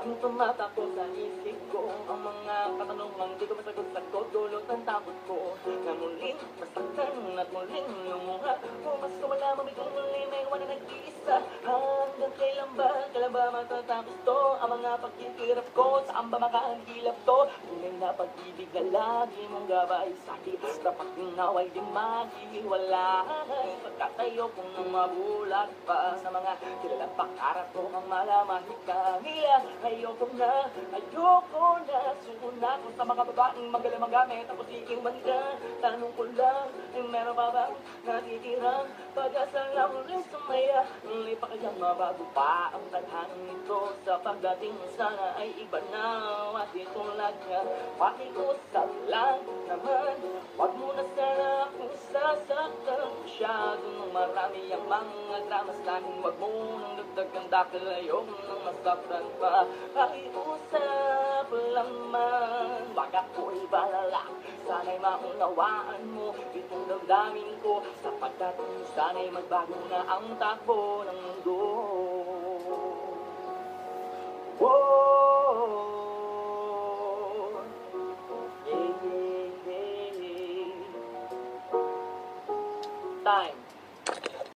Ang tumatakbo sa isip ko, ang mga katanungan di ko masagot-sagot, dulot ng takot ko na muling masaktan at muling lumuha. Pumas ko wala mamigong muli, may wala nag-iisa. Hanggang kailan ba matatapos to? Ang mga pagkikirap ko, saan ba makahilap to? Tunay na pag-ibig na lagi mong gabay sa'kin, dapat yung naway di maghihiwalay. Pagkatayo kong nang mabulag pa sa mga kilalang pangarap ko ang malamahit ka nila. Ayoko na, suna ko sa mga babaeng magaling magamit tapos iiwan ka. Tanong ko lang, meron pa bang natitirang pag-asa na muling sumaya? Hindi pa kayang mabago pa ang tadhanang nito, sa pagdating mo sana ay iba na. At itulad nga, pakiusap lang naman, wag mo na sana akong sasaktan masyado nung marami ang mga dramas natin. Wag mo nang dagdagan dahil ayoko nang masaktan pa. Pakiusap lang man, wag ako'y balala, sana'y maunawaan mo itong damdamin ko, sapagkat sana'y magbago na ang takbo ng mundo. Whoa, yeah, yeah, yeah. Time.